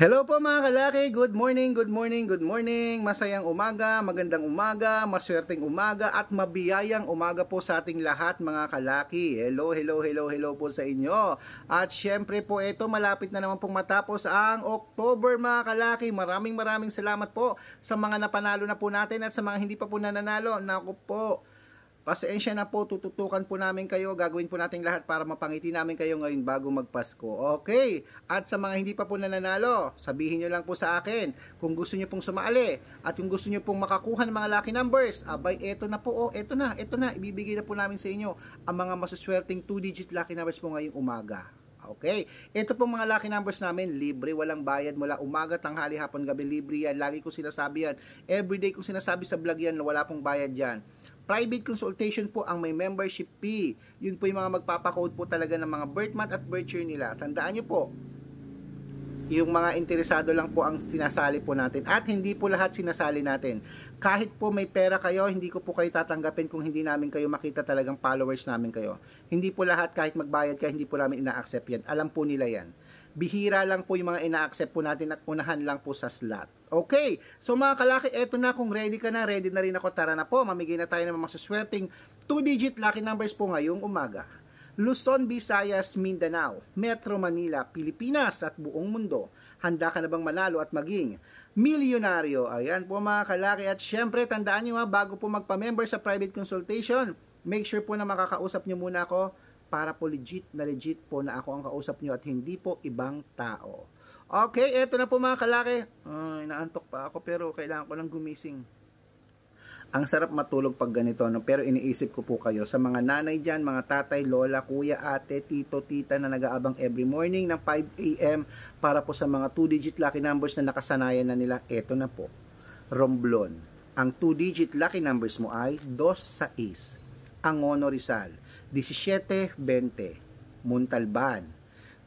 Hello po mga kalaki, good morning, good morning, good morning. Masayang umaga, magandang umaga, maswerteng umaga at mabiyayang umaga po sa ating lahat mga kalaki. Hello, hello, hello, hello po sa inyo. At syempre po ito, malapit na naman pong matapos ang October mga kalaki. Maraming salamat po sa mga napanalo na po natin at sa mga hindi pa po nananalo. Naku po, pasensya na po, tututukan po namin kayo, gagawin po natin lahat para mapangiti namin kayo ngayon bago magpasko. Okay, at sa mga hindi pa po nananalo, sabihin nyo lang po sa akin kung gusto nyo pong sumali at kung gusto nyo pong makakuha ng mga lucky numbers. Abay, eto na po, eto na, ibibigay na po namin sa inyo ang mga masuswerteng 2-digit lucky numbers po ngayong umaga. Okay, ito pong mga lucky numbers namin, libre, walang bayad, mula umaga, tanghali, hapon, gabi, libre yan. Lagi ko sinasabi yan, everyday ko sinasabi sa vlog yan, wala pong bayad yan. Private consultation po ang may membership fee. Yun po yung mga magpapakode po talaga ng mga birth month at birth year nila. Tandaan nyo po, yung mga interesado lang po ang sinasali po natin. At hindi po lahat sinasali natin. Kahit po may pera kayo, hindi ko po kayo tatanggapin kung hindi namin kayo makita talagang followers namin kayo. Hindi po lahat, kahit magbayad ka, hindi po namin ina-accept yan. Alam po nila yan. Bihira lang po yung mga ina-accept po natin at unahan lang po sa slot. Okay, so mga kalaki, eto na, kung ready ka na, ready na rin ako, tara na po, mamigay na tayo ng mga suswerteng 2-digit lucky numbers po ngayong umaga. Luzon, Visayas, Mindanao, Metro Manila, Pilipinas at buong mundo. Handa ka na bang manalo at maging milyonaryo? Ayan po mga kalaki, at syempre tandaan nyo bago po magpa-member sa private consultation, make sure po na makakausap nyo muna ako para po legit po na ako ang kausap nyo at hindi po ibang tao. Okay, eto na po mga kalaki. Inaantok pa ako pero kailangan ko lang gumising. Ang sarap matulog pag ganito, no? Pero iniisip ko po kayo, sa mga nanay dyan, mga tatay, lola, kuya, ate, tito, tita na nag-aabang every morning ng 5 a.m. para po sa mga 2-digit lucky numbers na nakasanayan na nila, eto na po. Romblon. Ang 2-digit lucky numbers mo ay 26. Angono, Rizal. 17-20. Montalban.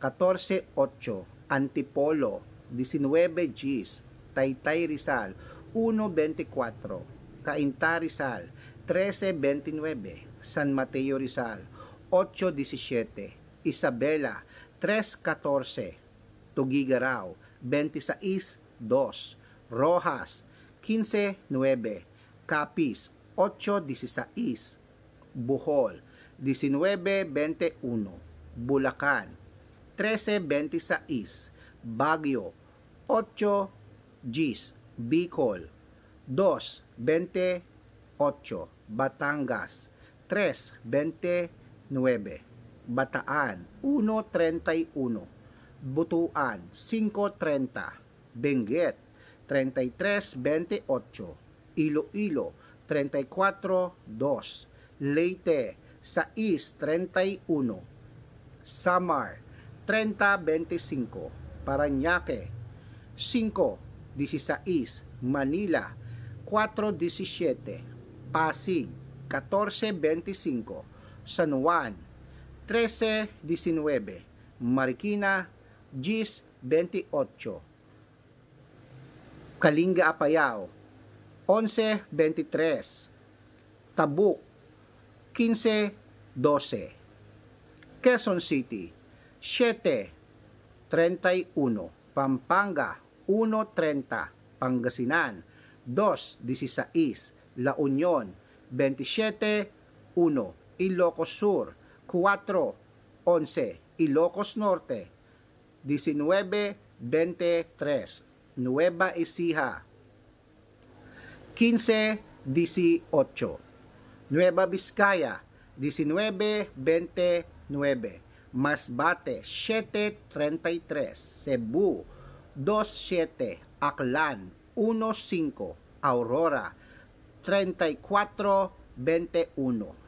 14-8. Antipolo, 19 Gs, Taytay Rizal, 1-24, Cainta Rizal, 13-29, San Mateo Rizal, 8-17, Isabela, 3-14, Tugigaraw, 26-2, Rojas, 15-9, Capiz, 8-16, Bohol, 19-21, Bulacan, 13-26, Baguio, 8 Gs, Bicol, 2-28, Batangas, 3-29, Bataan, 1-31, Butuan, 5-30, Benguet, 33-28, Iloilo, 34-2, Leyte, 6-31, Samar, 30-25, Parañaque, 5-16, Manila, 4-17, Pasig, 14-25, San Juan, 13-19, Marikina, 10-28, Kalinga Apayao, 11-23, Tabuk, 15-12, Quezon City, 7-31, Pampanga, 1-30, Pangasinan, 2-16, La Union, 27-1, Ilocos Sur, 4-11, Ilocos Norte, 19-23, Nueva Ecija, 15-18, Nueva Vizcaya, 19-29, Masbate, 7-33, Cebu, 2-7, Aklan, 1-5, Aurora, 34-21,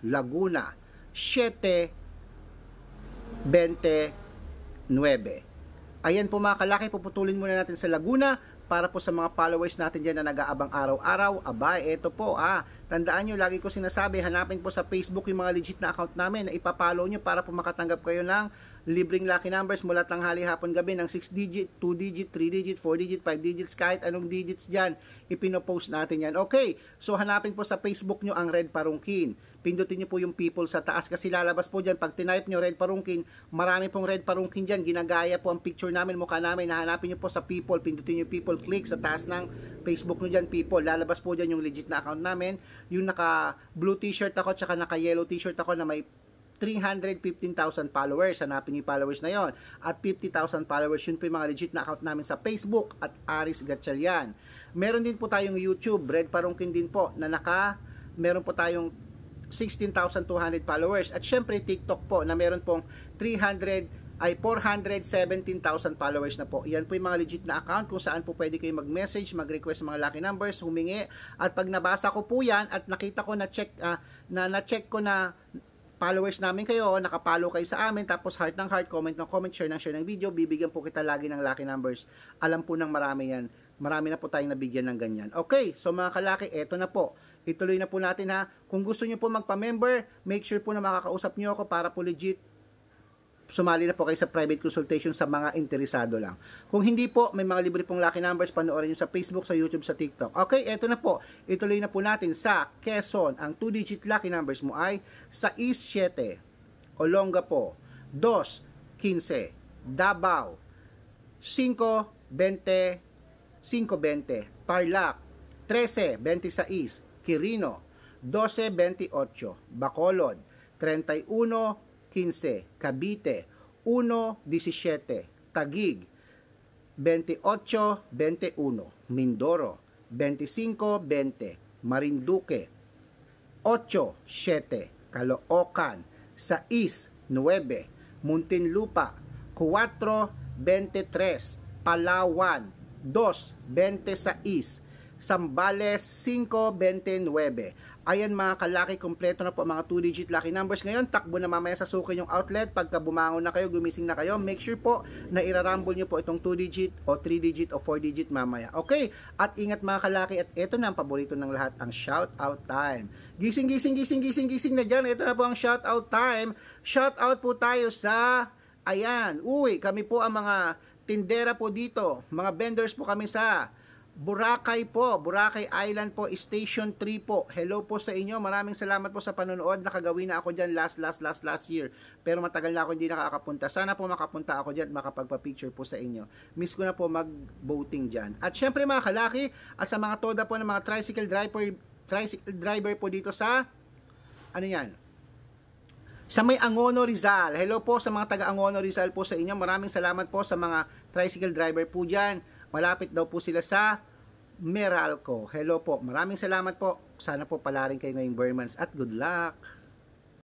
Laguna, 7-29. Ayan po mga kalaki, puputulin muna natin sa Laguna para po sa mga followers natin dyan na nag-aabang araw-araw. Abay, eto po tandaan nyo, lagi ko sinasabi, hanapin po sa Facebook yung mga legit na account namin na ipapollow nyo para po makatanggap kayo ng libreng lucky numbers mula tanghali hapon gabi ng 6 digit, 2 digit, 3 digit, 4 digit, 5 digits, kahit anong digits dyan, ipinopost natin yan. Okay, so hanapin po sa Facebook nyo ang Red Parungkin. Pindutin nyo po yung people sa taas kasi lalabas po dyan. Pag tinype nyo Red Parungkin, marami pong Red Parungkin dyan. Ginagaya po ang picture namin, mukha namin. Nahanapin nyo po sa people. Pindutin nyo people, click sa taas ng Facebook nyo dyan, people. Lalabas po dyan yung legit na account namin. Yung naka blue t-shirt ako, tsaka naka yellow t-shirt ako na may 315,000 followers. Hanapin niyo yung followers na yon. At 50,000 followers, yun po yung mga legit na account namin sa Facebook at Aris Gatchalian. Meron din po tayong YouTube, Red Parungkin din po, na meron po tayong 16,200 followers. At syempre TikTok po na meron pong 417,000 followers na po. Yan po yung mga legit na account kung saan po pwede kayo mag-message, mag-request mga lucky numbers, humingi. At pag nabasa ko po yan at nakita ko na-check ko na followers namin kayo, nakapollow kayo sa amin, tapos heart ng heart, comment ng comment, share ng video, bibigyan po kita lagi ng lucky numbers. Alam po ng marami yan. Marami na po tayong nabigyan ng ganyan. Okay, so mga kalaki, eto na po. Ituloy na po natin ha. Kung gusto nyo po magpa-member, make sure po na makakausap nyo ako para po legit sumali na po kayo sa private consultation sa mga interesado lang. Kung hindi po, may mga libre pong lucky numbers, panoorin nyo sa Facebook, sa YouTube, sa TikTok. Okay, eto na po. Ituloy na po natin sa Quezon. Ang 2-digit lucky numbers mo ay 6-7, Olongapo, 2-15, Davao, 5-20, 5-20, Tarlac, 13-26, Quirino, 12-28, Bacolod, 31-15, Cavite, 1-17, Taguig, 28-21, Mindoro, 25-20, Marinduque, 8-7, Caloocan, 6-9, Muntinlupa, 4-23, Palawan, 2-26, Zambales, 5-29. Ayan mga kalaki, kompleto na po mga 2-digit lucky numbers. Ngayon, takbo na mamaya sa suki yung outlet. Pagka bumangon na kayo, gumising na kayo, make sure po na irarumble nyo po itong 2-digit o 3-digit o 4-digit mamaya. Okay? At ingat mga kalaki, at ito na ang paborito ng lahat, ang shout out time. Gising na dyan. Ito na po ang shout out time. Shout out po tayo sa, ayan, kami po ang mga tindera po dito. Mga vendors po kami sa Boracay po, Boracay Island po, Station 3 po. Hello po sa inyo. Maraming salamat po sa panonood. Nakagawin na ako dyan last year. Pero matagal na ako hindi nakakapunta. Sana po makapunta ako dyan at makapagpa-picture po sa inyo. Miss ko na po mag-boating dyan. At syempre mga kalaki, at sa mga toda po ng mga tricycle driver po dito sa, ano yan? Sa may Angono Rizal. Hello po sa mga taga Angono Rizal po sa inyo. Maraming salamat po sa mga tricycle driver po dyan. Malapit daw po sila sa Meralco. Hello po. Maraming salamat po. Sana po pala rin kayo ngayong Burmans at good luck.